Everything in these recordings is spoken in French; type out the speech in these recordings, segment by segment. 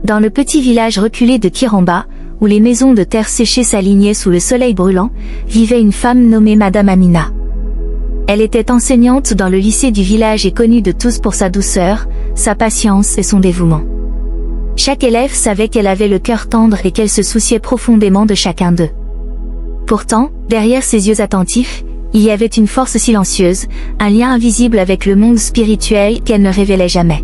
Dans le petit village reculé de Kiramba, où les maisons de terre séchée s'alignaient sous le soleil brûlant, vivait une femme nommée Madame Amina. Elle était enseignante dans le lycée du village et connue de tous pour sa douceur, sa patience et son dévouement. Chaque élève savait qu'elle avait le cœur tendre et qu'elle se souciait profondément de chacun d'eux. Pourtant, derrière ses yeux attentifs, il y avait une force silencieuse, un lien invisible avec le monde spirituel qu'elle ne révélait jamais.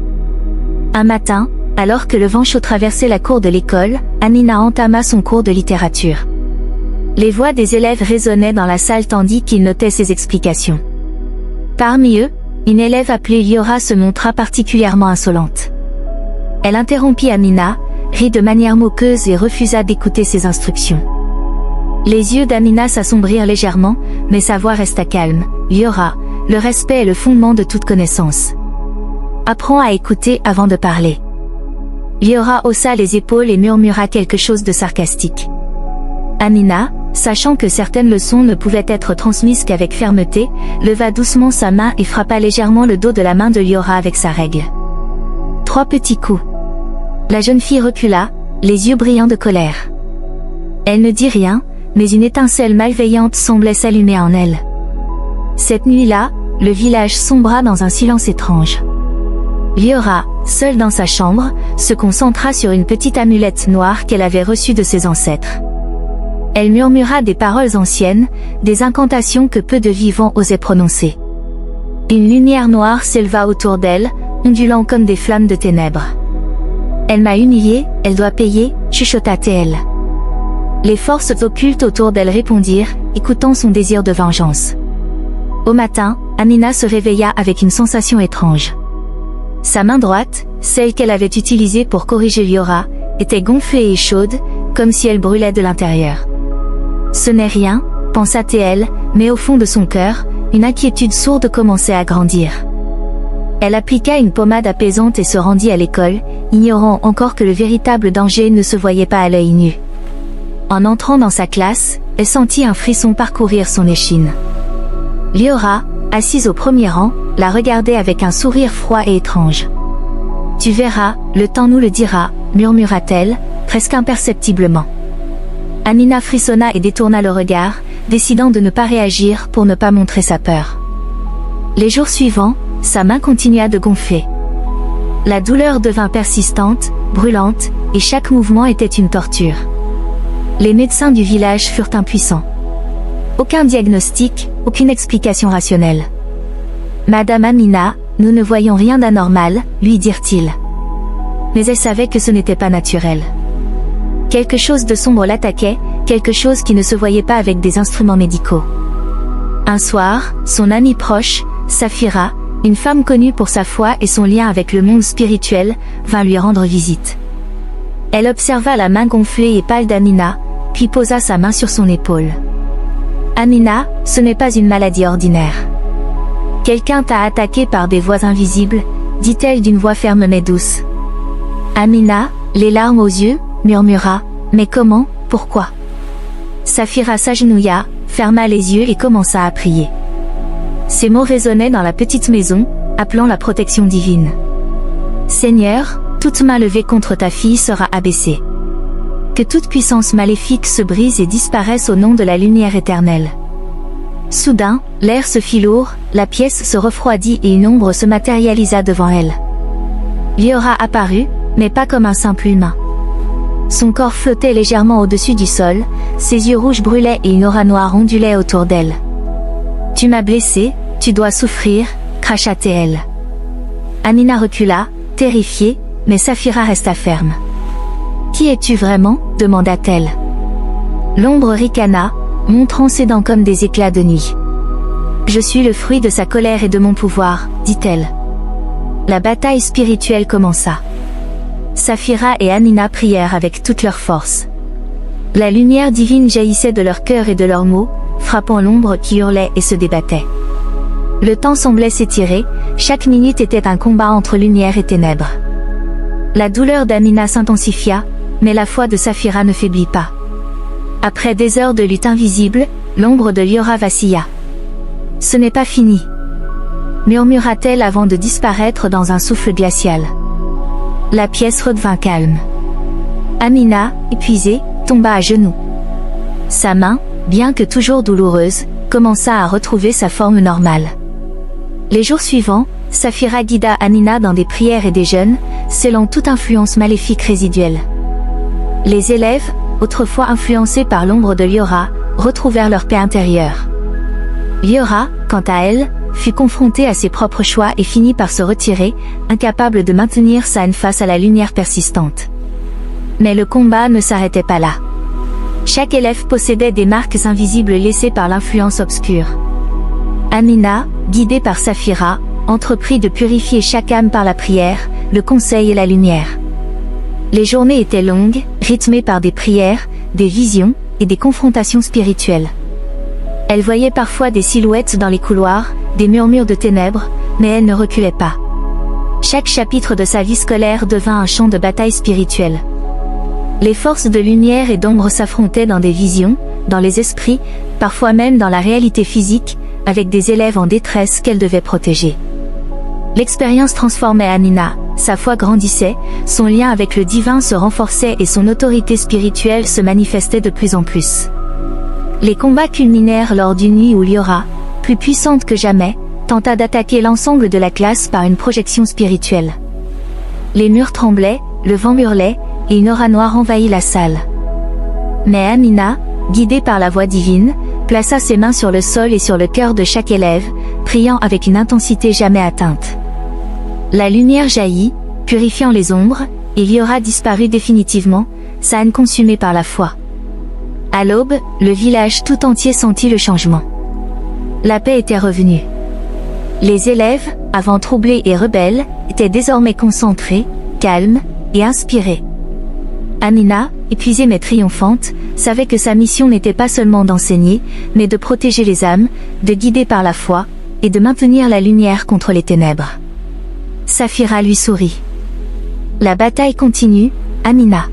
Un matin, alors que le vent chaud traversait la cour de l'école, Amina entama son cours de littérature. Les voix des élèves résonnaient dans la salle tandis qu'ils notaient ses explications. Parmi eux, une élève appelée Liora se montra particulièrement insolente. Elle interrompit Amina, rit de manière moqueuse et refusa d'écouter ses instructions. Les yeux d'Amina s'assombrirent légèrement, mais sa voix resta calme. Liora, le respect est le fondement de toute connaissance. Apprends à écouter avant de parler. Liora haussa les épaules et murmura quelque chose de sarcastique. Amina, sachant que certaines leçons ne pouvaient être transmises qu'avec fermeté, leva doucement sa main et frappa légèrement le dos de la main de Liora avec sa règle. 3 petits coups. La jeune fille recula, les yeux brillants de colère. Elle ne dit rien, mais une étincelle malveillante semblait s'allumer en elle. Cette nuit-là, le village sombra dans un silence étrange. Liora, seule dans sa chambre, se concentra sur une petite amulette noire qu'elle avait reçue de ses ancêtres. Elle murmura des paroles anciennes, des incantations que peu de vivants osaient prononcer. Une lumière noire s'éleva autour d'elle, ondulant comme des flammes de ténèbres. « Elle m'a humiliée, elle doit payer », chuchota-t-elle. Les forces occultes autour d'elle répondirent, écoutant son désir de vengeance. Au matin, Amina se réveilla avec une sensation étrange. Sa main droite, celle qu'elle avait utilisée pour corriger Liora, était gonflée et chaude, comme si elle brûlait de l'intérieur. Ce n'est rien, pensa-t-elle, mais au fond de son cœur, une inquiétude sourde commençait à grandir. Elle appliqua une pommade apaisante et se rendit à l'école, ignorant encore que le véritable danger ne se voyait pas à l'œil nu. En entrant dans sa classe, elle sentit un frisson parcourir son échine. Liora, assise au premier rang, la regardait avec un sourire froid et étrange. « Tu verras, le temps nous le dira », murmura-t-elle, presque imperceptiblement. Amina frissonna et détourna le regard, décidant de ne pas réagir pour ne pas montrer sa peur. Les jours suivants, sa main continua de gonfler. La douleur devint persistante, brûlante, et chaque mouvement était une torture. Les médecins du village furent impuissants. Aucun diagnostic, aucune explication rationnelle. « Madame Amina, nous ne voyons rien d'anormal », lui dirent-ils. Mais elle savait que ce n'était pas naturel. Quelque chose de sombre l'attaquait, quelque chose qui ne se voyait pas avec des instruments médicaux. Un soir, son amie proche, Safira, une femme connue pour sa foi et son lien avec le monde spirituel, vint lui rendre visite. Elle observa la main gonflée et pâle d'Amina, puis posa sa main sur son épaule. « Amina, ce n'est pas une maladie ordinaire. Quelqu'un t'a attaqué par des voix invisibles, dit-elle d'une voix ferme mais douce. Amina, les larmes aux yeux, murmura, mais comment, pourquoi? Safira s'agenouilla, ferma les yeux et commença à prier. Ces mots résonnaient dans la petite maison, appelant la protection divine. Seigneur, toute main levée contre ta fille sera abaissée. Que toute puissance maléfique se brise et disparaisse au nom de la lumière éternelle. Soudain, l'air se fit lourd, la pièce se refroidit et une ombre se matérialisa devant elle. Liora apparut, mais pas comme un simple humain. Son corps flottait légèrement au-dessus du sol, ses yeux rouges brûlaient et une aura noire ondulait autour d'elle. « Tu m'as blessée, tu dois souffrir », cracha-t-elle. Amina recula, terrifiée, mais Safira resta ferme. « Qui es-tu vraiment ?» demanda-t-elle. L'ombre ricana, montrant ses dents comme des éclats de nuit. « Je suis le fruit de sa colère et de mon pouvoir », dit-elle. La bataille spirituelle commença. Safira et Amina prièrent avec toute leur force. La lumière divine jaillissait de leur cœur et de leurs mots, frappant l'ombre qui hurlait et se débattait. Le temps semblait s'étirer, chaque minute était un combat entre lumière et ténèbres. La douleur d'Amina s'intensifia, mais la foi de Safira ne faiblit pas. Après des heures de lutte invisible, l'ombre de Liora vacilla. « Ce n'est pas fini », murmura-t-elle avant de disparaître dans un souffle glacial. La pièce redevint calme. Amina, épuisée, tomba à genoux. Sa main, bien que toujours douloureuse, commença à retrouver sa forme normale. Les jours suivants, Safira guida Amina dans des prières et des jeûnes, scellant toute influence maléfique résiduelle. Les élèves, autrefois influencés par l'ombre de Liora, retrouvèrent leur paix intérieure. Liora, quant à elle, fut confrontée à ses propres choix et finit par se retirer, incapable de maintenir sa haine face à la lumière persistante. Mais le combat ne s'arrêtait pas là. Chaque élève possédait des marques invisibles laissées par l'influence obscure. Amina, guidée par Safira, entreprit de purifier chaque âme par la prière, le conseil et la lumière. Les journées étaient longues, rythmées par des prières, des visions et des confrontations spirituelles. Elle voyait parfois des silhouettes dans les couloirs, des murmures de ténèbres, mais elle ne reculait pas. Chaque chapitre de sa vie scolaire devint un champ de bataille spirituelle. Les forces de lumière et d'ombre s'affrontaient dans des visions, dans les esprits, parfois même dans la réalité physique, avec des élèves en détresse qu'elle devait protéger. L'expérience transformait Amina, sa foi grandissait, son lien avec le divin se renforçait et son autorité spirituelle se manifestait de plus en plus. Les combats culminèrent lors d'une nuit où Liora, plus puissante que jamais, tenta d'attaquer l'ensemble de la classe par une projection spirituelle. Les murs tremblaient, le vent hurlait, et une aura noire envahit la salle. Mais Amina, guidée par la voix divine, plaça ses mains sur le sol et sur le cœur de chaque élève, priant avec une intensité jamais atteinte. La lumière jaillit, purifiant les ombres, et Liora disparut définitivement, sa haine consumée par la foi. À l'aube, le village tout entier sentit le changement. La paix était revenue. Les élèves, avant troublés et rebelles, étaient désormais concentrés, calmes et inspirés. Amina, épuisée mais triomphante, savait que sa mission n'était pas seulement d'enseigner, mais de protéger les âmes, de guider par la foi, et de maintenir la lumière contre les ténèbres. Safira lui sourit. La bataille continue, Amina.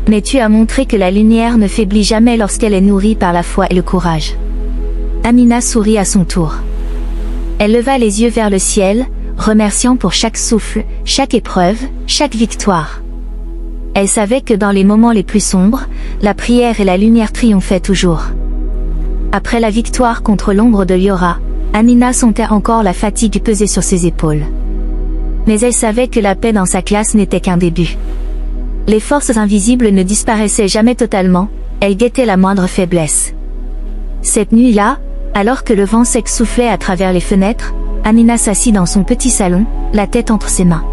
Mais tu as montré que la lumière ne faiblit jamais lorsqu'elle est nourrie par la foi et le courage. Amina sourit à son tour. Elle leva les yeux vers le ciel, remerciant pour chaque souffle, chaque épreuve, chaque victoire. Elle savait que dans les moments les plus sombres, la prière et la lumière triomphaient toujours. Après la victoire contre l'ombre de Liora, Amina sentait encore la fatigue peser sur ses épaules. Mais elle savait que la paix dans sa classe n'était qu'un début. Les forces invisibles ne disparaissaient jamais totalement, elles guettaient la moindre faiblesse. Cette nuit-là, alors que le vent sec soufflait à travers les fenêtres, Amina s'assit dans son petit salon, la tête entre ses mains.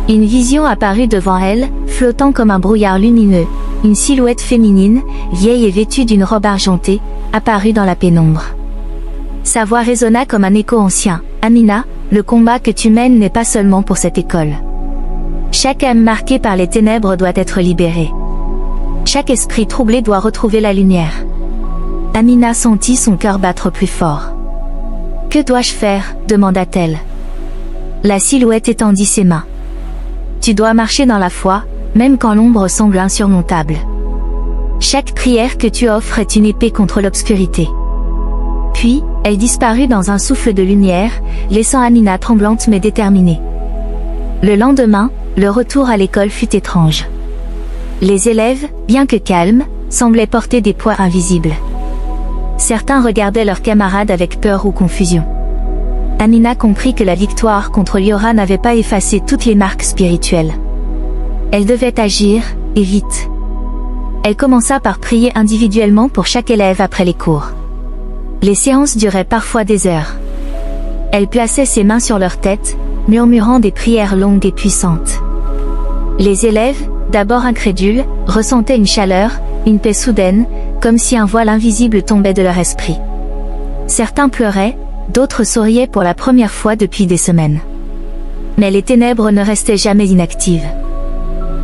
Une vision apparut devant elle, flottant comme un brouillard lumineux, une silhouette féminine, vieille et vêtue d'une robe argentée, apparut dans la pénombre. Sa voix résonna comme un écho ancien. « Amina, le combat que tu mènes n'est pas seulement pour cette école. Chaque âme marquée par les ténèbres doit être libérée. Chaque esprit troublé doit retrouver la lumière. » Amina sentit son cœur battre plus fort. « Que dois-je faire ?» demanda-t-elle. La silhouette étendit ses mains. « Tu dois marcher dans la foi, même quand l'ombre semble insurmontable. Chaque prière que tu offres est une épée contre l'obscurité. » Puis, elle disparut dans un souffle de lumière, laissant Amina tremblante mais déterminée. Le lendemain, le retour à l'école fut étrange. Les élèves, bien que calmes, semblaient porter des poids invisibles. Certains regardaient leurs camarades avec peur ou confusion. Amina comprit que la victoire contre Liora n'avait pas effacé toutes les marques spirituelles. Elle devait agir, et vite. Elle commença par prier individuellement pour chaque élève après les cours. Les séances duraient parfois des heures. Elle plaçait ses mains sur leur tête, murmurant des prières longues et puissantes. Les élèves, d'abord incrédules, ressentaient une chaleur, une paix soudaine, comme si un voile invisible tombait de leur esprit. Certains pleuraient, d'autres souriaient pour la première fois depuis des semaines. Mais les ténèbres ne restaient jamais inactives.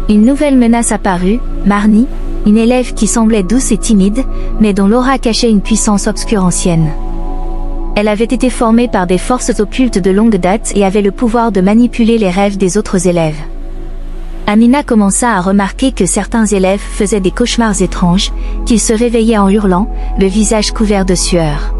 Une nouvelle menace apparut, Marnie, une élève qui semblait douce et timide, mais dont l'aura cachait une puissance obscure ancienne. Elle avait été formée par des forces occultes de longue date et avait le pouvoir de manipuler les rêves des autres élèves. Amina commença à remarquer que certains élèves faisaient des cauchemars étranges, qu'ils se réveillaient en hurlant, le visage couvert de sueur.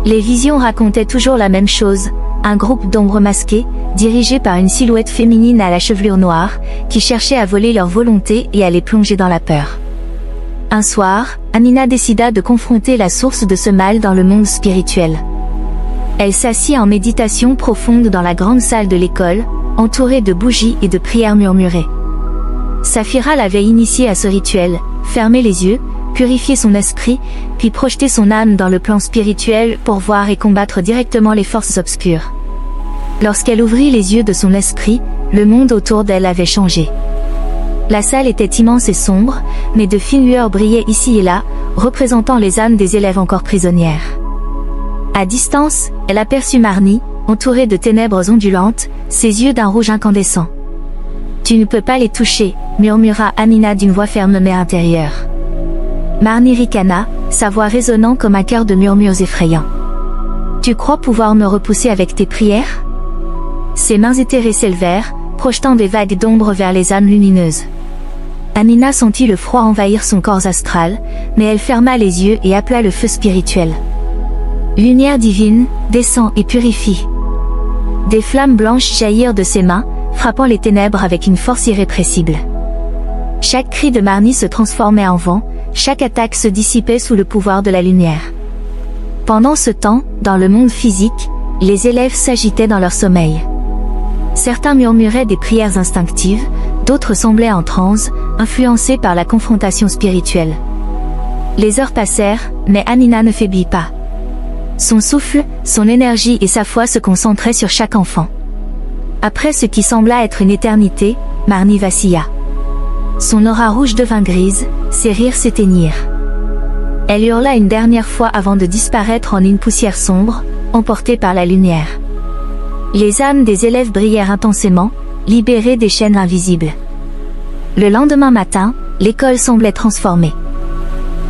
Les visions racontaient toujours la même chose, un groupe d'ombres masquées, dirigé par une silhouette féminine à la chevelure noire, qui cherchait à voler leur volonté et à les plonger dans la peur. Un soir, Amina décida de confronter la source de ce mal dans le monde spirituel. Elle s'assit en méditation profonde dans la grande salle de l'école, entourée de bougies et de prières murmurées. Saphira l'avait initiée à ce rituel, fermer les yeux, purifier son esprit, puis projeter son âme dans le plan spirituel pour voir et combattre directement les forces obscures. Lorsqu'elle ouvrit les yeux de son esprit, le monde autour d'elle avait changé. La salle était immense et sombre, mais de fines lueurs brillaient ici et là, représentant les âmes des élèves encore prisonnières. À distance, elle aperçut Marnie, entourée de ténèbres ondulantes, ses yeux d'un rouge incandescent. « Tu ne peux pas les toucher », murmura Amina d'une voix ferme mais intérieure. Marnie ricana, sa voix résonnant comme un chœur de murmures effrayants. « Tu crois pouvoir me repousser avec tes prières ?» Ses mains éthérées s'élevèrent, projetant des vagues d'ombre vers les âmes lumineuses. Amina sentit le froid envahir son corps astral, mais elle ferma les yeux et appela le feu spirituel. Lumière divine, descend et purifie. Des flammes blanches jaillirent de ses mains, frappant les ténèbres avec une force irrépressible. Chaque cri de Marnie se transformait en vent, chaque attaque se dissipait sous le pouvoir de la lumière. Pendant ce temps, dans le monde physique, les élèves s'agitaient dans leur sommeil. Certains murmuraient des prières instinctives, d'autres semblaient en transe, influencés par la confrontation spirituelle. Les heures passèrent, mais Amina ne faiblit pas. Son souffle, son énergie et sa foi se concentraient sur chaque enfant. Après ce qui sembla être une éternité, Marnie vacilla. Son aura rouge devint grise, ses rires s'éteignirent. Elle hurla une dernière fois avant de disparaître en une poussière sombre, emportée par la lumière. Les âmes des élèves brillèrent intensément, libérées des chaînes invisibles. Le lendemain matin, l'école semblait transformée.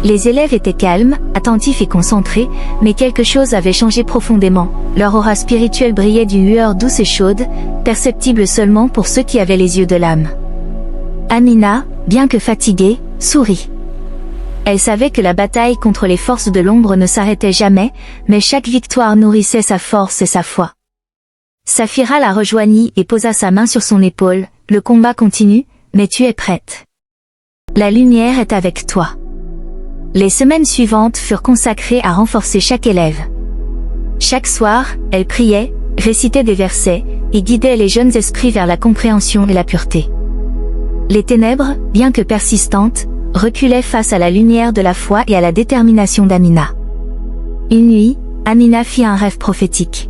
Les élèves étaient calmes, attentifs et concentrés, mais quelque chose avait changé profondément. Leur aura spirituelle brillait d'une lueur douce et chaude, perceptible seulement pour ceux qui avaient les yeux de l'âme. Amina, bien que fatiguée, sourit. Elle savait que la bataille contre les forces de l'ombre ne s'arrêtait jamais, mais chaque victoire nourrissait sa force et sa foi. Saphira la rejoignit et posa sa main sur son épaule. « Le combat continue, mais tu es prête. La lumière est avec toi. » Les semaines suivantes furent consacrées à renforcer chaque élève. Chaque soir, elle priait, récitait des versets, et guidait les jeunes esprits vers la compréhension et la pureté. Les ténèbres, bien que persistantes, reculaient face à la lumière de la foi et à la détermination d'Amina. Une nuit, Amina fit un rêve prophétique.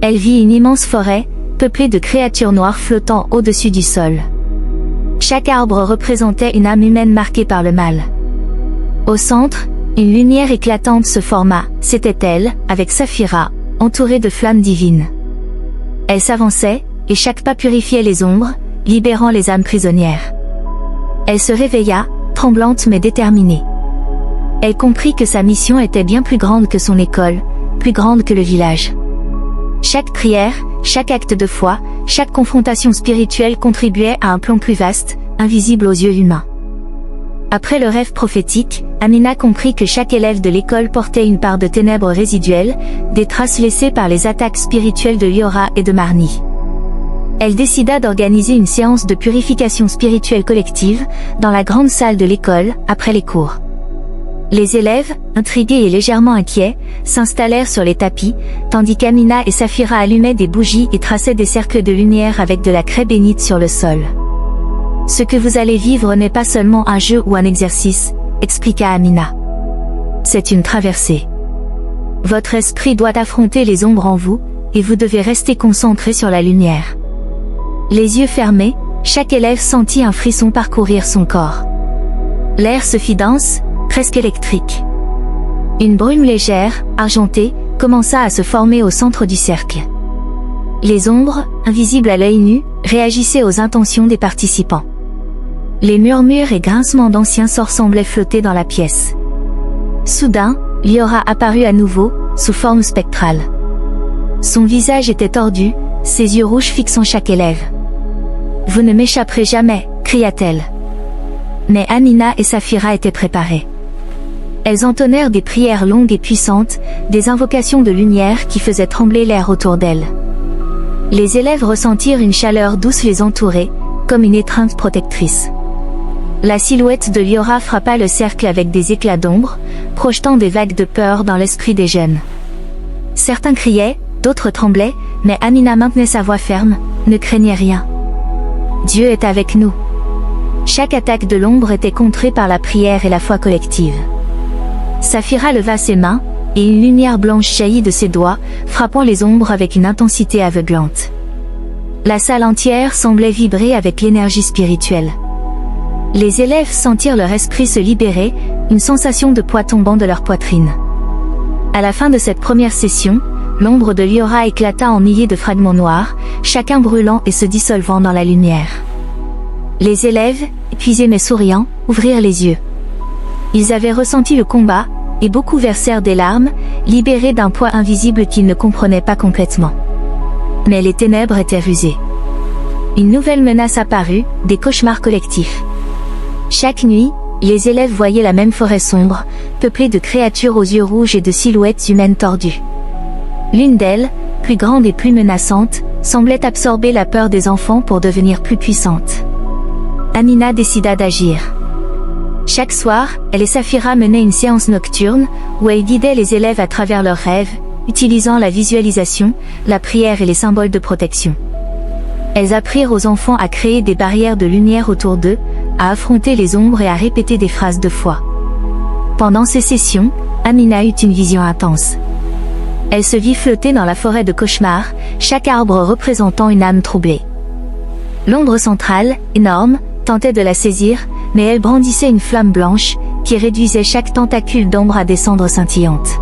Elle vit une immense forêt, peuplée de créatures noires flottant au-dessus du sol. Chaque arbre représentait une âme humaine marquée par le mal. Au centre, une lumière éclatante se forma, c'était elle, avec Saphira, entourée de flammes divines. Elle s'avançait, et chaque pas purifiait les ombres, libérant les âmes prisonnières. Elle se réveilla, tremblante mais déterminée. Elle comprit que sa mission était bien plus grande que son école, plus grande que le village. Chaque prière, chaque acte de foi, chaque confrontation spirituelle contribuait à un plan plus vaste, invisible aux yeux humains. Après le rêve prophétique, Amina comprit que chaque élève de l'école portait une part de ténèbres résiduelles, des traces laissées par les attaques spirituelles de Liora et de Marnie. Elle décida d'organiser une séance de purification spirituelle collective, dans la grande salle de l'école, après les cours. Les élèves, intrigués et légèrement inquiets, s'installèrent sur les tapis, tandis qu'Amina et Saphira allumaient des bougies et traçaient des cercles de lumière avec de la craie bénite sur le sol. « Ce que vous allez vivre n'est pas seulement un jeu ou un exercice, » expliqua Amina. « C'est une traversée. Votre esprit doit affronter les ombres en vous, et vous devez rester concentré sur la lumière. » Les yeux fermés, chaque élève sentit un frisson parcourir son corps. L'air se fit dense, presque électrique. Une brume légère, argentée, commença à se former au centre du cercle. Les ombres, invisibles à l'œil nu, réagissaient aux intentions des participants. Les murmures et grincements d'anciens sorts semblaient flotter dans la pièce. Soudain, Liora apparut à nouveau, sous forme spectrale. Son visage était tordu, ses yeux rouges fixant chaque élève. « Vous ne m'échapperez jamais !» cria-t-elle. Mais Amina et Saphira étaient préparées. Elles entonnèrent des prières longues et puissantes, des invocations de lumière qui faisaient trembler l'air autour d'elles. Les élèves ressentirent une chaleur douce les entourer, comme une étreinte protectrice. La silhouette de Liora frappa le cercle avec des éclats d'ombre, projetant des vagues de peur dans l'esprit des jeunes. Certains criaient, d'autres tremblaient, mais Amina maintenait sa voix ferme, ne craignait rien. Dieu est avec nous. Chaque attaque de l'ombre était contrée par la prière et la foi collective. Saphira leva ses mains, et une lumière blanche jaillit de ses doigts, frappant les ombres avec une intensité aveuglante. La salle entière semblait vibrer avec l'énergie spirituelle. Les élèves sentirent leur esprit se libérer, une sensation de poids tombant de leur poitrine. À la fin de cette première session, l'ombre de Liora éclata en milliers de fragments noirs, chacun brûlant et se dissolvant dans la lumière. Les élèves, épuisés mais souriants, ouvrirent les yeux. Ils avaient ressenti le combat, et beaucoup versèrent des larmes, libérés d'un poids invisible qu'ils ne comprenaient pas complètement. Mais les ténèbres étaient rusées. Une nouvelle menace apparut, des cauchemars collectifs. Chaque nuit, les élèves voyaient la même forêt sombre, peuplée de créatures aux yeux rouges et de silhouettes humaines tordues. L'une d'elles, plus grande et plus menaçante, semblait absorber la peur des enfants pour devenir plus puissante. Amina décida d'agir. Chaque soir, elle et Saphira menaient une séance nocturne, où elle guidait les élèves à travers leurs rêves, utilisant la visualisation, la prière et les symboles de protection. Elles apprirent aux enfants à créer des barrières de lumière autour d'eux, à affronter les ombres et à répéter des phrases de foi. Pendant ces sessions, Amina eut une vision intense. Elle se vit flotter dans la forêt de cauchemars, chaque arbre représentant une âme troublée. L'ombre centrale, énorme, tentait de la saisir, mais elle brandissait une flamme blanche, qui réduisait chaque tentacule d'ombre à des cendres scintillantes.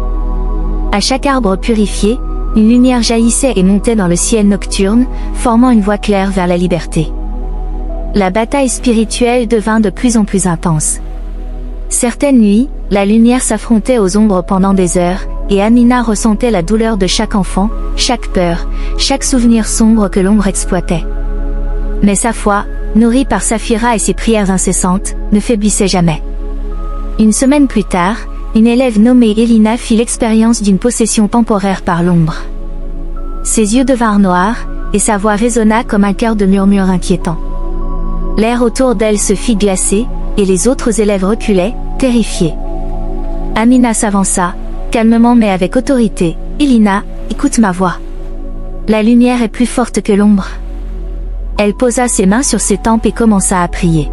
À chaque arbre purifié, une lumière jaillissait et montait dans le ciel nocturne, formant une voie claire vers la liberté. La bataille spirituelle devint de plus en plus intense. Certaines nuits, la lumière s'affrontait aux ombres pendant des heures, et Amina ressentait la douleur de chaque enfant, chaque peur, chaque souvenir sombre que l'ombre exploitait. Mais sa foi, nourrie par Saphira et ses prières incessantes, ne faiblissait jamais. Une semaine plus tard, une élève nommée Elina fit l'expérience d'une possession temporaire par l'ombre. Ses yeux devinrent noirs, et sa voix résonna comme un chœur de murmures inquiétants. L'air autour d'elle se fit glacer, et les autres élèves reculaient, terrifiés. Amina s'avança, calmement mais avec autorité. « Elina, écoute ma voix. La lumière est plus forte que l'ombre. » Elle posa ses mains sur ses tempes et commença à prier.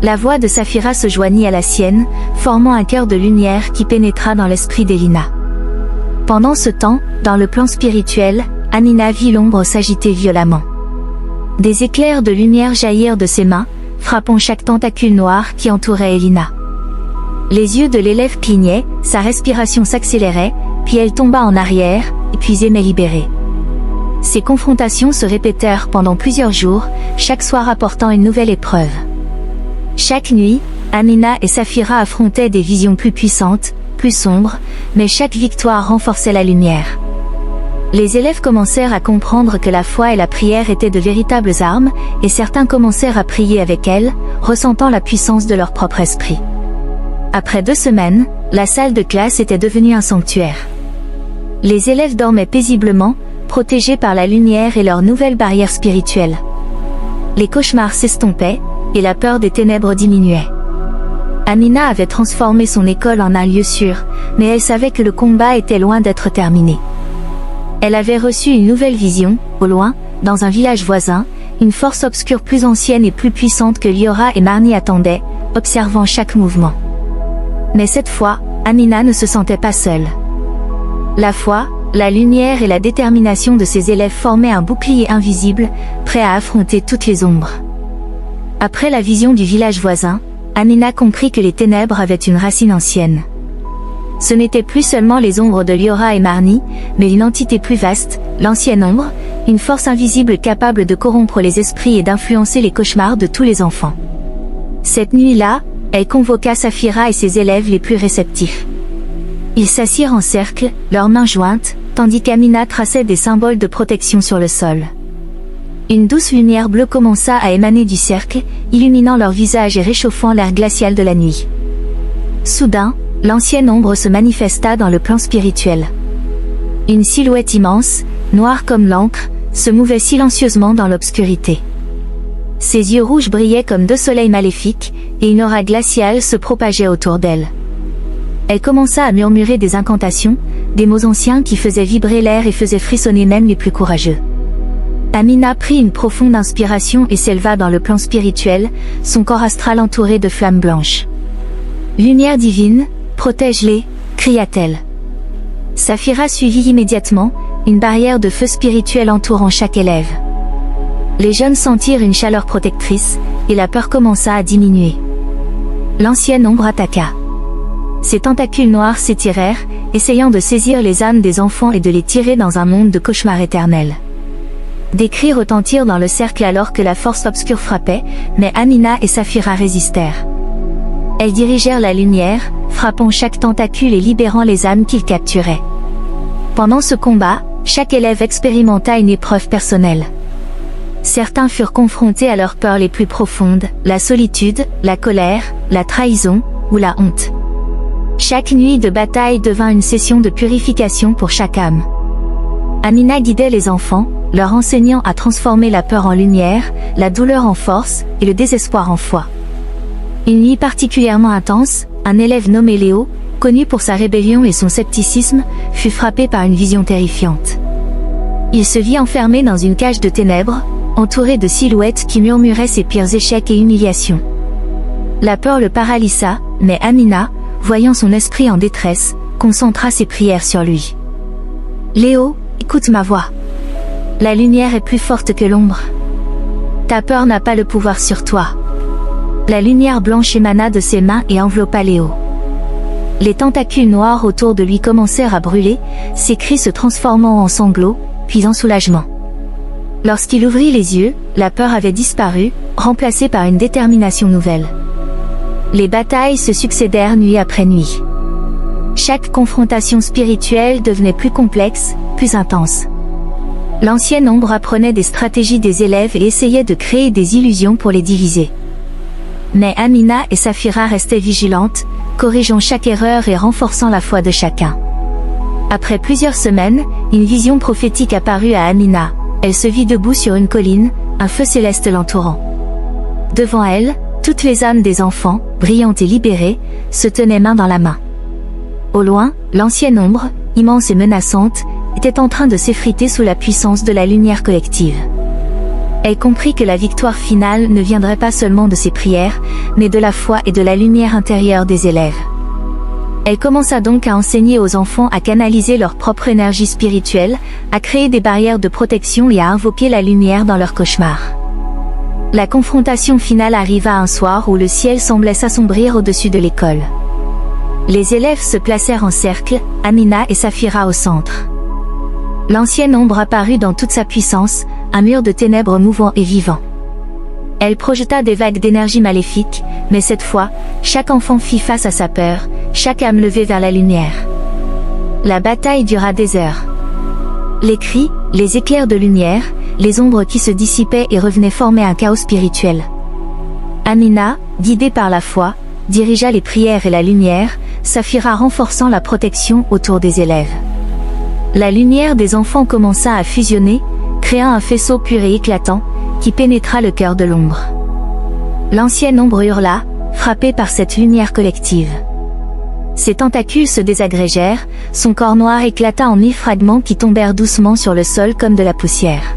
La voix de Saphira se joignit à la sienne, formant un chœur de lumière qui pénétra dans l'esprit d'Elina. Pendant ce temps, dans le plan spirituel, Amina vit l'ombre s'agiter violemment. Des éclairs de lumière jaillirent de ses mains, frappant chaque tentacule noir qui entourait Elina. Les yeux de l'élève clignaient, sa respiration s'accélérait, puis elle tomba en arrière, épuisée mais libérée. Ces confrontations se répétèrent pendant plusieurs jours, chaque soir apportant une nouvelle épreuve. Chaque nuit, Amina et Saphira affrontaient des visions plus puissantes, plus sombres, mais chaque victoire renforçait la lumière. Les élèves commencèrent à comprendre que la foi et la prière étaient de véritables armes, et certains commencèrent à prier avec elles, ressentant la puissance de leur propre esprit. Après 2 semaines, la salle de classe était devenue un sanctuaire. Les élèves dormaient paisiblement, protégés par la lumière et leur nouvelle barrière spirituelle. Les cauchemars s'estompaient, et la peur des ténèbres diminuait. Amina avait transformé son école en un lieu sûr, mais elle savait que le combat était loin d'être terminé. Elle avait reçu une nouvelle vision, au loin, dans un village voisin, une force obscure plus ancienne et plus puissante que Liora et Marnie attendaient, observant chaque mouvement. Mais cette fois, Amina ne se sentait pas seule. La foi, la lumière et la détermination de ses élèves formaient un bouclier invisible, prêt à affronter toutes les ombres. Après la vision du village voisin, Amina comprit que les ténèbres avaient une racine ancienne. Ce n'étaient plus seulement les ombres de Liora et Marnie, mais une entité plus vaste, l'ancienne ombre, une force invisible capable de corrompre les esprits et d'influencer les cauchemars de tous les enfants. Cette nuit-là, elle convoqua Saphira et ses élèves les plus réceptifs. Ils s'assirent en cercle, leurs mains jointes, tandis qu'Amina traçait des symboles de protection sur le sol. Une douce lumière bleue commença à émaner du cercle, illuminant leurs visages et réchauffant l'air glacial de la nuit. Soudain, l'ancienne ombre se manifesta dans le plan spirituel. Une silhouette immense, noire comme l'encre, se mouvait silencieusement dans l'obscurité. Ses yeux rouges brillaient comme deux soleils maléfiques, et une aura glaciale se propageait autour d'elle. Elle commença à murmurer des incantations, des mots anciens qui faisaient vibrer l'air et faisaient frissonner même les plus courageux. Amina prit une profonde inspiration et s'éleva dans le plan spirituel, son corps astral entouré de flammes blanches. « Lumière divine, protège-les » cria-t-elle. Saphira suivit immédiatement, une barrière de feu spirituel entourant chaque élève. Les jeunes sentirent une chaleur protectrice, et la peur commença à diminuer. L'ancienne ombre attaqua. Ses tentacules noirs s'étirèrent, essayant de saisir les âmes des enfants et de les tirer dans un monde de cauchemar éternel. Des cris retentirent dans le cercle alors que la force obscure frappait, mais Amina et Saphira résistèrent. Elles dirigèrent la lumière, frappant chaque tentacule et libérant les âmes qu'ils capturaient. Pendant ce combat, chaque élève expérimenta une épreuve personnelle. Certains furent confrontés à leurs peurs les plus profondes, la solitude, la colère, la trahison, ou la honte. Chaque nuit de bataille devint une session de purification pour chaque âme. Amina guidait les enfants, leur enseignant à transformer la peur en lumière, la douleur en force, et le désespoir en foi. Une nuit particulièrement intense, un élève nommé Léo, connu pour sa rébellion et son scepticisme, fut frappé par une vision terrifiante. Il se vit enfermé dans une cage de ténèbres, entouré de silhouettes qui murmuraient ses pires échecs et humiliations. La peur le paralysa, mais Amina, voyant son esprit en détresse, concentra ses prières sur lui. « Léo, écoute ma voix. La lumière est plus forte que l'ombre. Ta peur n'a pas le pouvoir sur toi. » La lumière blanche émana de ses mains et enveloppa Léo. Les tentacules noirs autour de lui commencèrent à brûler, ses cris se transformant en sanglots, puis en soulagement. Lorsqu'il ouvrit les yeux, la peur avait disparu, remplacée par une détermination nouvelle. Les batailles se succédèrent nuit après nuit. Chaque confrontation spirituelle devenait plus complexe, plus intense. L'ancienne ombre apprenait des stratégies des élèves et essayait de créer des illusions pour les diviser. Mais Amina et Saphira restaient vigilantes, corrigeant chaque erreur et renforçant la foi de chacun. Après plusieurs semaines, une vision prophétique apparut à Amina. Elle se vit debout sur une colline, un feu céleste l'entourant. Devant elle, toutes les âmes des enfants, brillantes et libérées, se tenaient main dans la main. Au loin, l'ancienne ombre, immense et menaçante, était en train de s'effriter sous la puissance de la lumière collective. Elle comprit que la victoire finale ne viendrait pas seulement de ses prières, mais de la foi et de la lumière intérieure des élèves. Elle commença donc à enseigner aux enfants à canaliser leur propre énergie spirituelle, à créer des barrières de protection et à invoquer la lumière dans leurs cauchemars. La confrontation finale arriva un soir où le ciel semblait s'assombrir au-dessus de l'école. Les élèves se placèrent en cercle, Amina et Saphira au centre. L'ancienne ombre apparut dans toute sa puissance, un mur de ténèbres mouvant et vivant. Elle projeta des vagues d'énergie maléfique, mais cette fois, chaque enfant fit face à sa peur, chaque âme levée vers la lumière. La bataille dura des heures. Les cris, les éclairs de lumière, les ombres qui se dissipaient et revenaient formaient un chaos spirituel. Amina, guidée par la foi, dirigea les prières et la lumière, Saphira renforçant la protection autour des élèves. La lumière des enfants commença à fusionner, créant un faisceau pur et éclatant, qui pénétra le cœur de l'ombre. L'ancienne ombre hurla, frappée par cette lumière collective. Ses tentacules se désagrégèrent, son corps noir éclata en 1000 fragments qui tombèrent doucement sur le sol comme de la poussière.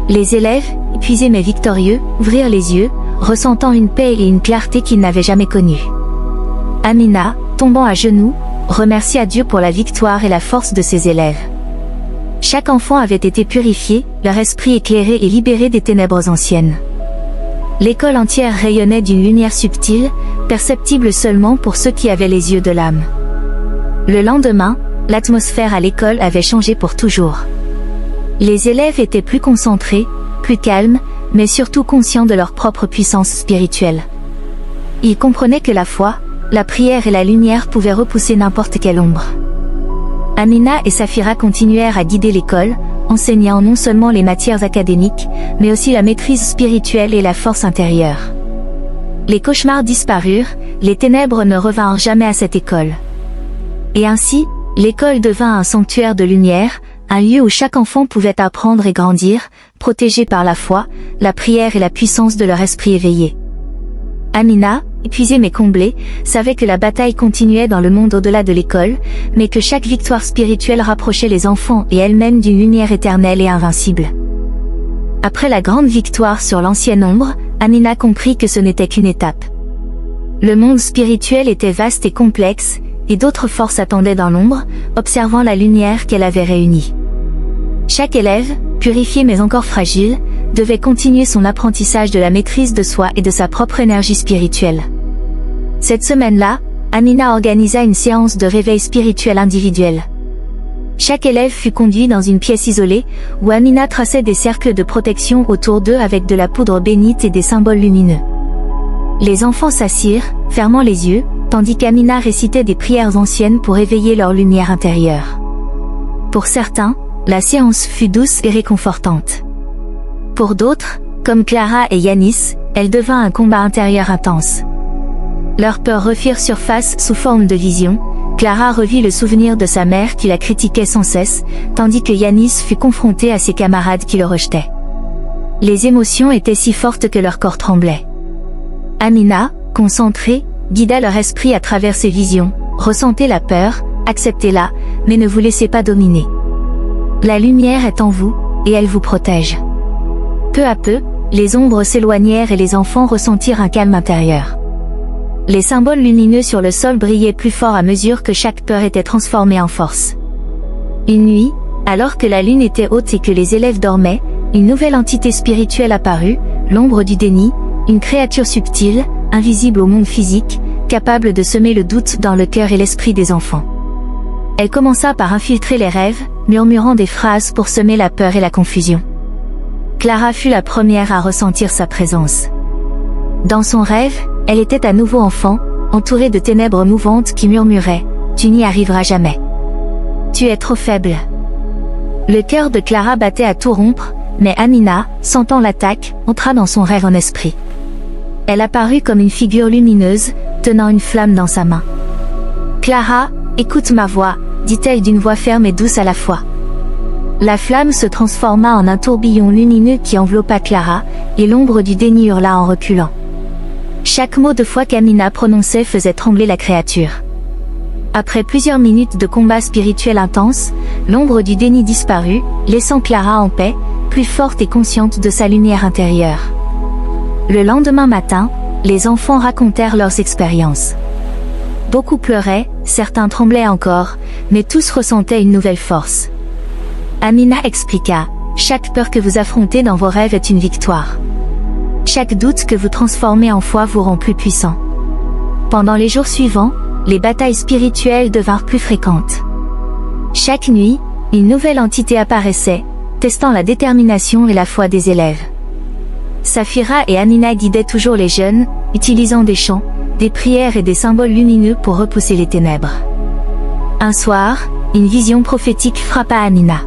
Les élèves, épuisés mais victorieux, ouvrirent les yeux, ressentant une paix et une clarté qu'ils n'avaient jamais connues. Amina, tombant à genoux, remercia Dieu pour la victoire et la force de ses élèves. Chaque enfant avait été purifié, leur esprit éclairé et libéré des ténèbres anciennes. L'école entière rayonnait d'une lumière subtile, perceptible seulement pour ceux qui avaient les yeux de l'âme. Le lendemain, l'atmosphère à l'école avait changé pour toujours. Les élèves étaient plus concentrés, plus calmes, mais surtout conscients de leur propre puissance spirituelle. Ils comprenaient que la foi, la prière et la lumière pouvaient repousser n'importe quelle ombre. Amina et Saphira continuèrent à guider l'école, enseignant non seulement les matières académiques, mais aussi la maîtrise spirituelle et la force intérieure. Les cauchemars disparurent, les ténèbres ne revinrent jamais à cette école. Et ainsi, l'école devint un sanctuaire de lumière, un lieu où chaque enfant pouvait apprendre et grandir, protégé par la foi, la prière et la puissance de leur esprit éveillé. Amina, épuisée mais comblée, savait que la bataille continuait dans le monde au-delà de l'école, mais que chaque victoire spirituelle rapprochait les enfants et elle-même d'une lumière éternelle et invincible. Après la grande victoire sur l'ancienne ombre, Amina comprit que ce n'était qu'une étape. Le monde spirituel était vaste et complexe, et d'autres forces attendaient dans l'ombre, observant la lumière qu'elle avait réunie. Chaque élève, purifié mais encore fragile, devait continuer son apprentissage de la maîtrise de soi et de sa propre énergie spirituelle. Cette semaine-là, Amina organisa une séance de réveil spirituel individuel. Chaque élève fut conduit dans une pièce isolée, où Amina traçait des cercles de protection autour d'eux avec de la poudre bénite et des symboles lumineux. Les enfants s'assirent, fermant les yeux, tandis qu'Amina récitait des prières anciennes pour éveiller leur lumière intérieure. Pour certains, la séance fut douce et réconfortante. Pour d'autres, comme Clara et Yanis, elle devint un combat intérieur intense. Leurs peurs refirent surface sous forme de visions. Clara revit le souvenir de sa mère qui la critiquait sans cesse, tandis que Yanis fut confronté à ses camarades qui le rejetaient. Les émotions étaient si fortes que leur corps tremblait. Amina, concentrée, guida leur esprit à travers ces visions. Ressentez la peur, acceptez-la, mais ne vous laissez pas dominer. La lumière est en vous, et elle vous protège. Peu à peu, les ombres s'éloignèrent et les enfants ressentirent un calme intérieur. Les symboles lumineux sur le sol brillaient plus fort à mesure que chaque peur était transformée en force. Une nuit, alors que la lune était haute et que les élèves dormaient, une nouvelle entité spirituelle apparut, l'ombre du déni, une créature subtile, invisible au monde physique, capable de semer le doute dans le cœur et l'esprit des enfants. Elle commença par infiltrer les rêves, murmurant des phrases pour semer la peur et la confusion. Clara fut la première à ressentir sa présence. Dans son rêve, elle était à nouveau enfant, entourée de ténèbres mouvantes qui murmuraient « Tu n'y arriveras jamais. Tu es trop faible. » Le cœur de Clara battait à tout rompre, mais Amina, sentant l'attaque, entra dans son rêve en esprit. Elle apparut comme une figure lumineuse, tenant une flamme dans sa main. « Clara, écoute ma voix », dit-elle d'une voix ferme et douce à la fois. La flamme se transforma en un tourbillon lumineux qui enveloppa Clara, et l'ombre du déni hurla en reculant. Chaque mot de foi qu'Amina prononçait faisait trembler la créature. Après plusieurs minutes de combat spirituel intense, l'ombre du déni disparut, laissant Clara en paix, plus forte et consciente de sa lumière intérieure. Le lendemain matin, les enfants racontèrent leurs expériences. Beaucoup pleuraient, certains tremblaient encore, mais tous ressentaient une nouvelle force. Amina expliqua, « Chaque peur que vous affrontez dans vos rêves est une victoire. Chaque doute que vous transformez en foi vous rend plus puissant. » Pendant les jours suivants, les batailles spirituelles devinrent plus fréquentes. Chaque nuit, une nouvelle entité apparaissait, testant la détermination et la foi des élèves. Safira et Amina guidaient toujours les jeunes, utilisant des chants, des prières et des symboles lumineux pour repousser les ténèbres. Un soir, une vision prophétique frappa Amina.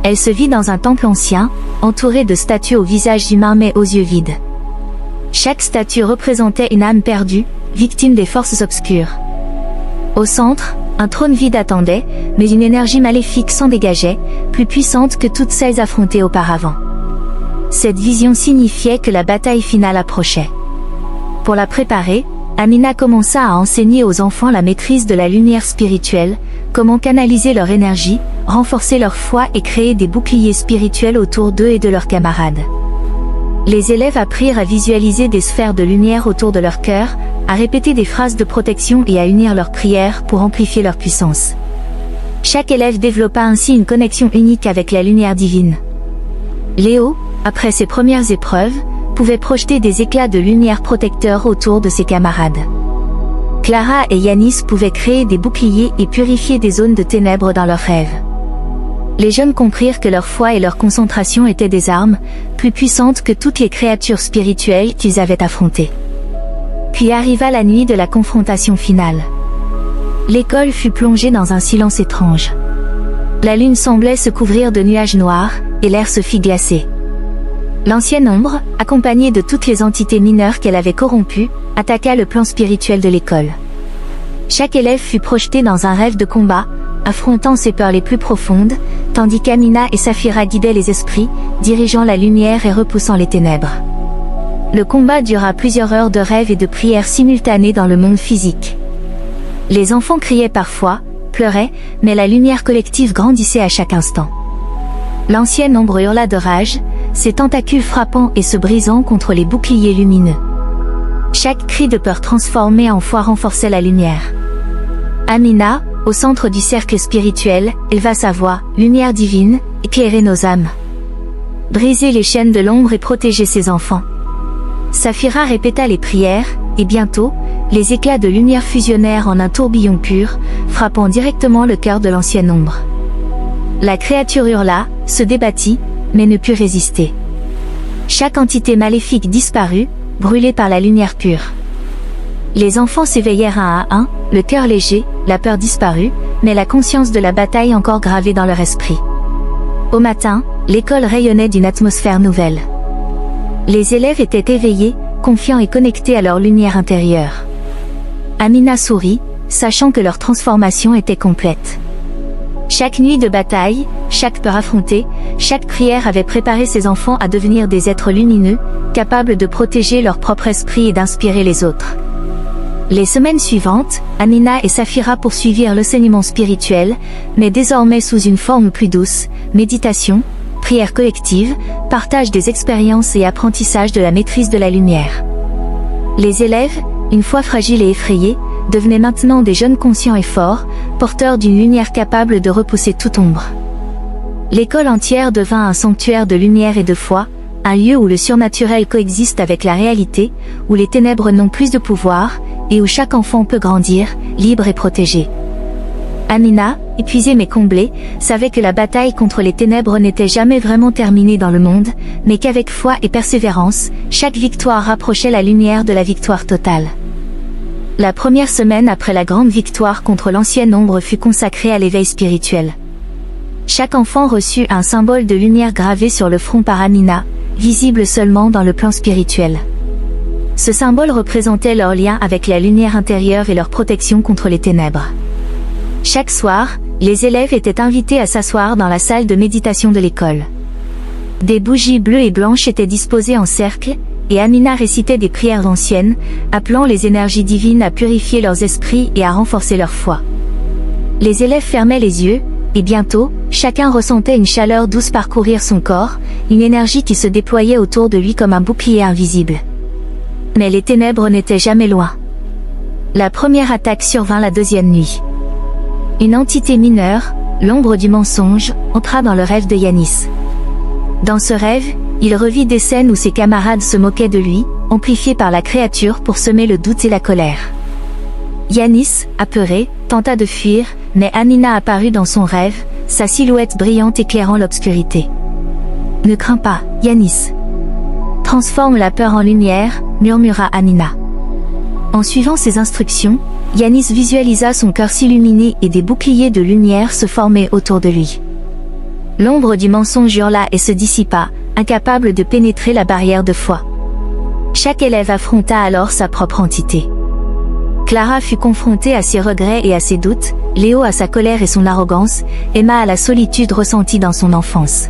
Elle se vit dans un temple ancien, entourée de statues au visage humain mais aux yeux vides. Chaque statue représentait une âme perdue, victime des forces obscures. Au centre, un trône vide attendait, mais une énergie maléfique s'en dégageait, plus puissante que toutes celles affrontées auparavant. Cette vision signifiait que la bataille finale approchait. Pour la préparer, Amina commença à enseigner aux enfants la maîtrise de la lumière spirituelle, comment canaliser leur énergie, renforcer leur foi et créer des boucliers spirituels autour d'eux et de leurs camarades. Les élèves apprirent à visualiser des sphères de lumière autour de leur cœur, à répéter des phrases de protection et à unir leurs prières pour amplifier leur puissance. Chaque élève développa ainsi une connexion unique avec la lumière divine. Léo, après ses premières épreuves, pouvait projeter des éclats de lumière protecteurs autour de ses camarades. Clara et Yanis pouvaient créer des boucliers et purifier des zones de ténèbres dans leurs rêves. Les jeunes comprirent que leur foi et leur concentration étaient des armes, plus puissantes que toutes les créatures spirituelles qu'ils avaient affrontées. Puis arriva la nuit de la confrontation finale. L'école fut plongée dans un silence étrange. La lune semblait se couvrir de nuages noirs, et l'air se fit glacer. L'ancienne ombre, accompagnée de toutes les entités mineures qu'elle avait corrompues, attaqua le plan spirituel de l'école. Chaque élève fut projeté dans un rêve de combat, affrontant ses peurs les plus profondes, tandis qu'Amina et Saphira guidaient les esprits, dirigeant la lumière et repoussant les ténèbres. Le combat dura plusieurs heures de rêves et de prières simultanées dans le monde physique. Les enfants criaient parfois, pleuraient, mais la lumière collective grandissait à chaque instant. L'ancienne ombre hurla de rage, ses tentacules frappant et se brisant contre les boucliers lumineux. Chaque cri de peur transformé en foi renforçait la lumière. Amina, au centre du cercle spirituel, éleva sa voix, lumière divine, éclairez nos âmes. Brisez les chaînes de l'ombre et protégez ses enfants. Saphira répéta les prières, et bientôt, les éclats de lumière fusionnèrent en un tourbillon pur, frappant directement le cœur de l'ancienne ombre. La créature hurla, se débattit, mais ne put résister. Chaque entité maléfique disparut, brûlée par la lumière pure. Les enfants s'éveillèrent un à un, le cœur léger, la peur disparut, mais la conscience de la bataille encore gravée dans leur esprit. Au matin, l'école rayonnait d'une atmosphère nouvelle. Les élèves étaient éveillés, confiants et connectés à leur lumière intérieure. Amina sourit, sachant que leur transformation était complète. Chaque nuit de bataille, chaque peur affrontée, chaque prière avait préparé ses enfants à devenir des êtres lumineux, capables de protéger leur propre esprit et d'inspirer les autres. Les semaines suivantes, Amina et Saphira poursuivirent l'enseignement spirituel, mais désormais sous une forme plus douce, méditation, prière collective, partage des expériences et apprentissage de la maîtrise de la lumière. Les élèves, une fois fragiles et effrayés, devenaient maintenant des jeunes conscients et forts, porteurs d'une lumière capable de repousser toute ombre. L'école entière devint un sanctuaire de lumière et de foi, un lieu où le surnaturel coexiste avec la réalité, où les ténèbres n'ont plus de pouvoir, et où chaque enfant peut grandir, libre et protégé. Amina, épuisée mais comblée, savait que la bataille contre les ténèbres n'était jamais vraiment terminée dans le monde, mais qu'avec foi et persévérance, chaque victoire rapprochait la lumière de la victoire totale. La première semaine après la grande victoire contre l'ancienne ombre fut consacrée à l'éveil spirituel. Chaque enfant reçut un symbole de lumière gravé sur le front par Amina, visible seulement dans le plan spirituel. Ce symbole représentait leur lien avec la lumière intérieure et leur protection contre les ténèbres. Chaque soir, les élèves étaient invités à s'asseoir dans la salle de méditation de l'école. Des bougies bleues et blanches étaient disposées en cercle, et Amina récitait des prières anciennes, appelant les énergies divines à purifier leurs esprits et à renforcer leur foi. Les élèves fermaient les yeux, et bientôt, chacun ressentait une chaleur douce parcourir son corps, une énergie qui se déployait autour de lui comme un bouclier invisible. Mais les ténèbres n'étaient jamais loin. La première attaque survint la deuxième nuit. Une entité mineure, l'ombre du mensonge, entra dans le rêve de Yanis. Dans ce rêve, il revit des scènes où ses camarades se moquaient de lui, amplifiés par la créature pour semer le doute et la colère. Yanis, apeuré, tenta de fuir, mais Amina apparut dans son rêve, sa silhouette brillante éclairant l'obscurité. « Ne crains pas, Yanis. Transforme la peur en lumière, » murmura Amina. En suivant ses instructions, Yanis visualisa son cœur s'illuminer et des boucliers de lumière se former autour de lui. L'ombre du mensonge hurla et se dissipa, incapable de pénétrer la barrière de foi. Chaque élève affronta alors sa propre entité. Clara fut confrontée à ses regrets et à ses doutes, Léo à sa colère et son arrogance, Emma à la solitude ressentie dans son enfance.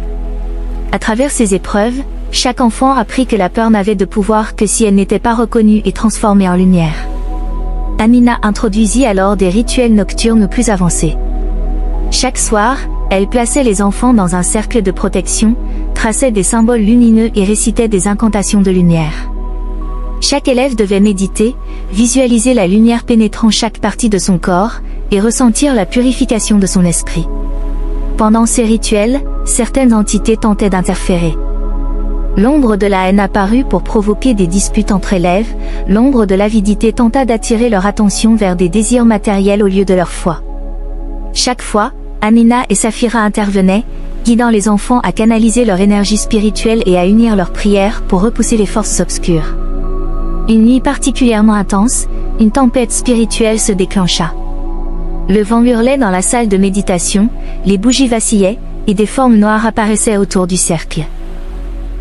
À travers ces épreuves, chaque enfant apprit que la peur n'avait de pouvoir que si elle n'était pas reconnue et transformée en lumière. Amina introduisit alors des rituels nocturnes plus avancés. Chaque soir, elle plaçait les enfants dans un cercle de protection, traçait des symboles lumineux et récitait des incantations de lumière. Chaque élève devait méditer, visualiser la lumière pénétrant chaque partie de son corps, et ressentir la purification de son esprit. Pendant ces rituels, certaines entités tentaient d'interférer. L'ombre de la haine apparut pour provoquer des disputes entre élèves, l'ombre de l'avidité tenta d'attirer leur attention vers des désirs matériels au lieu de leur foi. Chaque fois, Amina et Saphira intervenaient, guidant les enfants à canaliser leur énergie spirituelle et à unir leurs prières pour repousser les forces obscures. Une nuit particulièrement intense, une tempête spirituelle se déclencha. Le vent hurlait dans la salle de méditation, les bougies vacillaient, et des formes noires apparaissaient autour du cercle.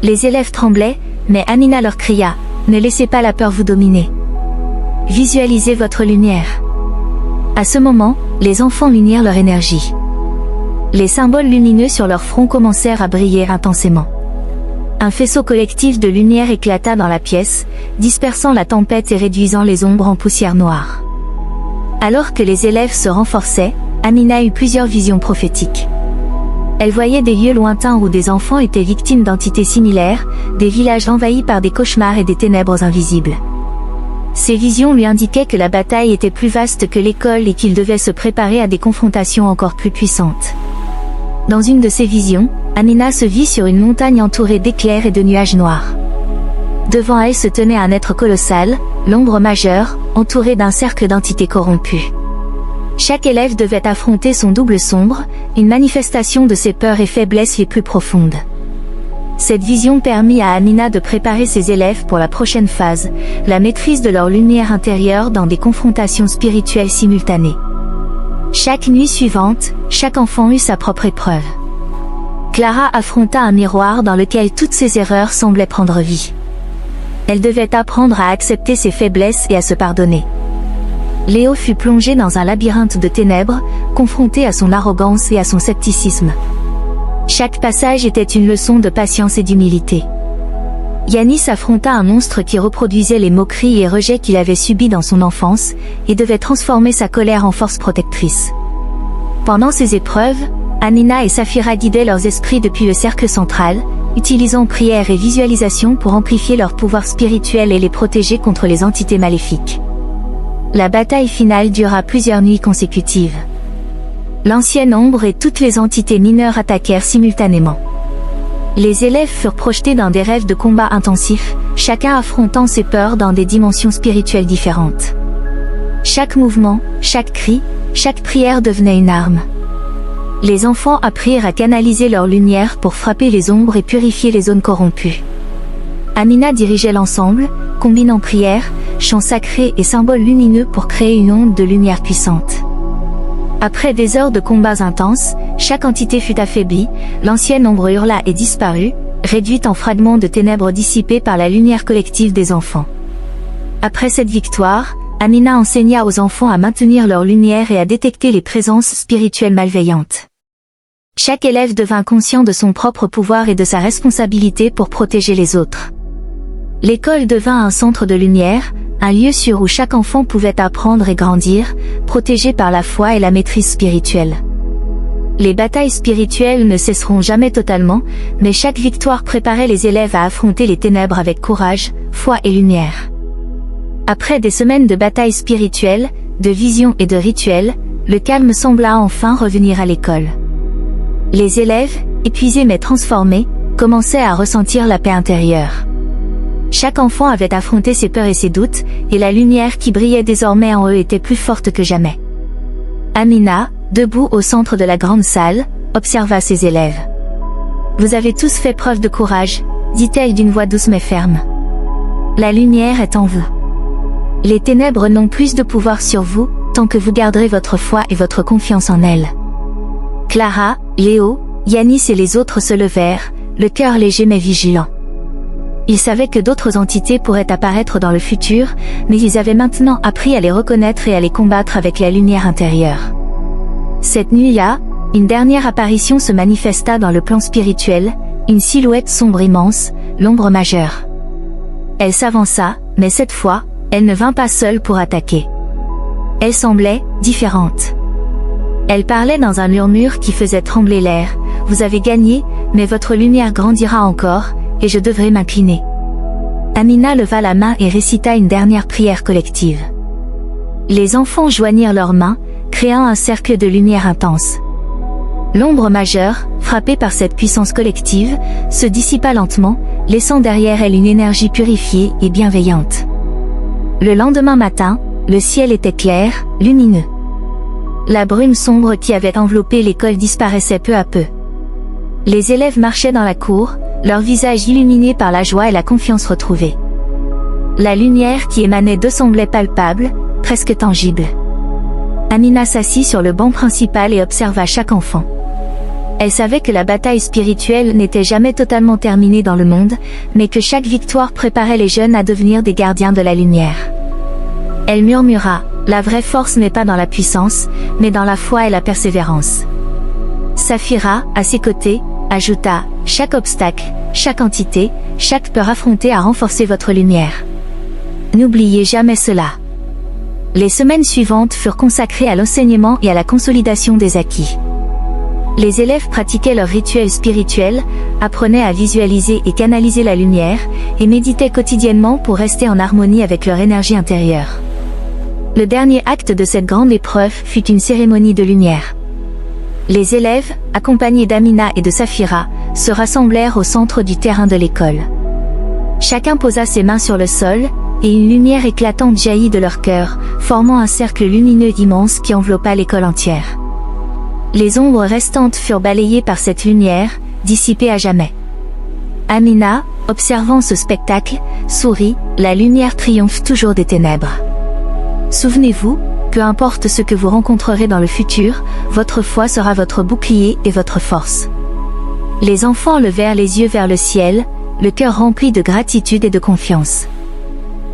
Les élèves tremblaient, mais Amina leur cria, « Ne laissez pas la peur vous dominer. Visualisez votre lumière. » À ce moment, les enfants unirent leur énergie. Les symboles lumineux sur leur front commencèrent à briller intensément. Un faisceau collectif de lumière éclata dans la pièce, dispersant la tempête et réduisant les ombres en poussière noire. Alors que les élèves se renforçaient, Amina eut plusieurs visions prophétiques. Elle voyait des lieux lointains où des enfants étaient victimes d'entités similaires, des villages envahis par des cauchemars et des ténèbres invisibles. Ces visions lui indiquaient que la bataille était plus vaste que l'école et qu'il devait se préparer à des confrontations encore plus puissantes. Dans une de ces visions, Amina se vit sur une montagne entourée d'éclairs et de nuages noirs. Devant elle se tenait un être colossal, l'ombre majeure, entouré d'un cercle d'entités corrompues. Chaque élève devait affronter son double sombre, une manifestation de ses peurs et faiblesses les plus profondes. Cette vision permit à Amina de préparer ses élèves pour la prochaine phase, la maîtrise de leur lumière intérieure dans des confrontations spirituelles simultanées. Chaque nuit suivante, chaque enfant eut sa propre épreuve. Clara affronta un miroir dans lequel toutes ses erreurs semblaient prendre vie. Elle devait apprendre à accepter ses faiblesses et à se pardonner. Léo fut plongé dans un labyrinthe de ténèbres, confronté à son arrogance et à son scepticisme. Chaque passage était une leçon de patience et d'humilité. Yanis affronta un monstre qui reproduisait les moqueries et rejets qu'il avait subis dans son enfance, et devait transformer sa colère en force protectrice. Pendant ces épreuves, Amina et Safira guidaient leurs esprits depuis le cercle central, utilisant prière et visualisation pour amplifier leur pouvoir spirituel et les protéger contre les entités maléfiques. La bataille finale dura plusieurs nuits consécutives. L'ancienne ombre et toutes les entités mineures attaquèrent simultanément. Les élèves furent projetés dans des rêves de combat intensifs, chacun affrontant ses peurs dans des dimensions spirituelles différentes. Chaque mouvement, chaque cri, chaque prière devenait une arme. Les enfants apprirent à canaliser leur lumière pour frapper les ombres et purifier les zones corrompues. Amina dirigeait l'ensemble, combinant prières, chants sacrés et symboles lumineux pour créer une onde de lumière puissante. Après des heures de combats intenses, chaque entité fut affaiblie, l'ancienne ombre hurla et disparut, réduite en fragments de ténèbres dissipés par la lumière collective des enfants. Après cette victoire, Amina enseigna aux enfants à maintenir leur lumière et à détecter les présences spirituelles malveillantes. Chaque élève devint conscient de son propre pouvoir et de sa responsabilité pour protéger les autres. L'école devint un centre de lumière, un lieu sûr où chaque enfant pouvait apprendre et grandir, protégé par la foi et la maîtrise spirituelle. Les batailles spirituelles ne cesseront jamais totalement, mais chaque victoire préparait les élèves à affronter les ténèbres avec courage, foi et lumière. Après des semaines de batailles spirituelles, de visions et de rituels, le calme sembla enfin revenir à l'école. Les élèves, épuisés mais transformés, commençaient à ressentir la paix intérieure. Chaque enfant avait affronté ses peurs et ses doutes, et la lumière qui brillait désormais en eux était plus forte que jamais. Amina, debout au centre de la grande salle, observa ses élèves. « Vous avez tous fait preuve de courage, » dit-elle d'une voix douce mais ferme. « La lumière est en vous. Les ténèbres n'ont plus de pouvoir sur vous, tant que vous garderez votre foi et votre confiance en elles. » Clara, Léo, Yanis et les autres se levèrent, le cœur léger mais vigilant. Ils savaient que d'autres entités pourraient apparaître dans le futur, mais ils avaient maintenant appris à les reconnaître et à les combattre avec la lumière intérieure. Cette nuit-là, une dernière apparition se manifesta dans le plan spirituel, une silhouette sombre immense, l'ombre majeure. Elle s'avança, mais cette fois, elle ne vint pas seule pour attaquer. Elle semblait différente. Elle parlait dans un murmure qui faisait trembler l'air. « Vous avez gagné, mais votre lumière grandira encore, et je devrai m'incliner. » Amina leva la main et récita une dernière prière collective. Les enfants joignirent leurs mains, créant un cercle de lumière intense. L'ombre majeure, frappée par cette puissance collective, se dissipa lentement, laissant derrière elle une énergie purifiée et bienveillante. Le lendemain matin, le ciel était clair, lumineux. La brume sombre qui avait enveloppé l'école disparaissait peu à peu. Les élèves marchaient dans la cour, leurs visages illuminés par la joie et la confiance retrouvée. La lumière qui émanait d'eux semblait palpable, presque tangible. Amina s'assit sur le banc principal et observa chaque enfant. Elle savait que la bataille spirituelle n'était jamais totalement terminée dans le monde, mais que chaque victoire préparait les jeunes à devenir des gardiens de la lumière. Elle murmura, « La vraie force n'est pas dans la puissance, mais dans la foi et la persévérance. » Saphira, à ses côtés, ajouta, « Chaque obstacle, chaque entité, chaque peur affrontée a renforcé votre lumière. N'oubliez jamais cela. » Les semaines suivantes furent consacrées à l'enseignement et à la consolidation des acquis. Les élèves pratiquaient leurs rituels spirituels, apprenaient à visualiser et canaliser la lumière, et méditaient quotidiennement pour rester en harmonie avec leur énergie intérieure. Le dernier acte de cette grande épreuve fut une cérémonie de lumière. Les élèves, accompagnés d'Amina et de Saphira, se rassemblèrent au centre du terrain de l'école. Chacun posa ses mains sur le sol, et une lumière éclatante jaillit de leur cœur, formant un cercle lumineux immense qui enveloppa l'école entière. Les ombres restantes furent balayées par cette lumière, dissipée à jamais. Amina, observant ce spectacle, sourit, la lumière triomphe toujours des ténèbres. Souvenez-vous, peu importe ce que vous rencontrerez dans le futur, votre foi sera votre bouclier et votre force. Les enfants levèrent les yeux vers le ciel, le cœur rempli de gratitude et de confiance.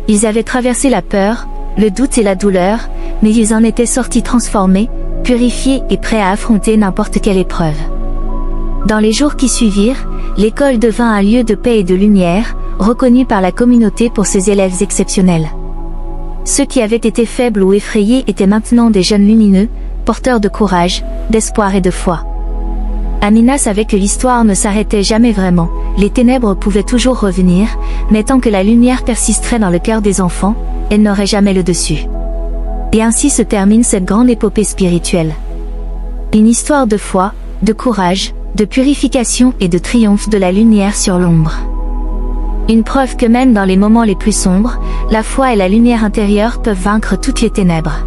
Ils avaient traversé la peur, le doute et la douleur, mais ils en étaient sortis transformés, purifiés et prêts à affronter n'importe quelle épreuve. Dans les jours qui suivirent, l'école devint un lieu de paix et de lumière, reconnu par la communauté pour ses élèves exceptionnels. Ceux qui avaient été faibles ou effrayés étaient maintenant des jeunes lumineux, porteurs de courage, d'espoir et de foi. Amina savait que l'histoire ne s'arrêtait jamais vraiment, les ténèbres pouvaient toujours revenir, mais tant que la lumière persisterait dans le cœur des enfants, elle n'aurait jamais le dessus. Et ainsi se termine cette grande épopée spirituelle. Une histoire de foi, de courage, de purification et de triomphe de la lumière sur l'ombre. Une preuve que même dans les moments les plus sombres, la foi et la lumière intérieure peuvent vaincre toutes les ténèbres.